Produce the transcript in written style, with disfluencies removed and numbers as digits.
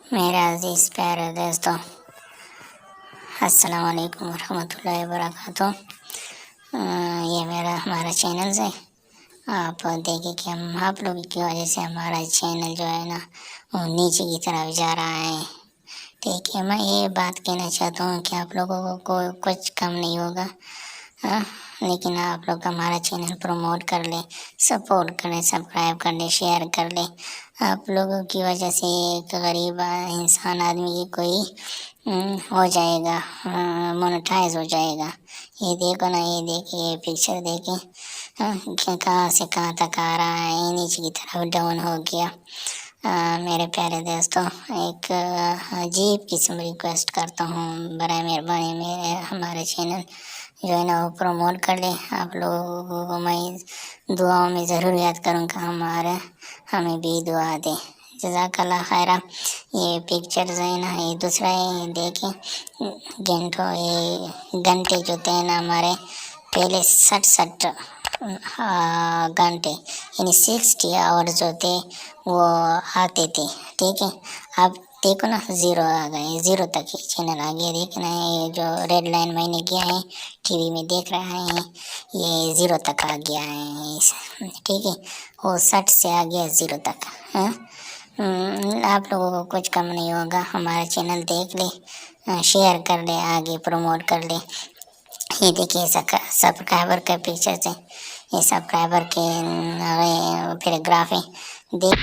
मेरे अज़ीज़ प्यारे दोस्तों, अस्सलाम वालेकुम रहमतुल्लाहि व बरकातुहू। ये हमारा चैनल है। आप देखें कि हम आप लोगों की वजह से हमारा चैनल जो है ना वो नीचे की तरफ जा रहा है। ठीक है, मैं ये बात कहना चाहता हूँ कि आप लोगों को कुछ कम नहीं होगा। हाँ, लेकिन आप लोग हमारा चैनल प्रमोट कर ले, सपोर्ट करें, सब्सक्राइब कर ले, शेयर कर ले। आप लोगों की वजह से एक गरीब इंसान आदमी की कोई हो जाएगा, मोनेटाइज हो जाएगा। ये देखो ना, ये देखिए, ये पिक्चर देखिए, कहाँ से कहाँ तक आ रहा है, नीचे की तरफ डाउन हो गया। मेरे प्यारे दोस्तों, एक अजीब किस्म रिक्वेस्ट करता हूँ, बराए मेहरबानी मेरे हमारे चैनल जो है ना वो प्रमोट कर ले। आप लोगों को मैं दुआओं में ज़रूर याद करूँगा, हमें भी दुआ दे। जज़ाकल्लाह खैरा। ये पिक्चर्स है ना, ये दूसरा है, देखें घंटों, ये घंटे जो थे ना हमारे पहले 60 घंटे यानी 60 आवर्स जो थे वो आते थे। ठीक है, अब देखो ना, ज़ीरो आ गए, ज़ीरो तक ही चैनल आ गया। देखना है, जो रेड लाइन मैंने किया है टीवी में देख रहा है, ये ज़ीरो तक आ गया है। ठीक है, वो 60 से आ गया ज़ीरो तक। हाँ, आप लोगों को कुछ कम नहीं होगा, हमारा चैनल देख ले, शेयर कर ले, आगे प्रमोट कर ले। ये देखिए सब्सक्राइबर का पिक्चर्स है, ये सब्सक्राइबर के फिर ग्राफ है, देख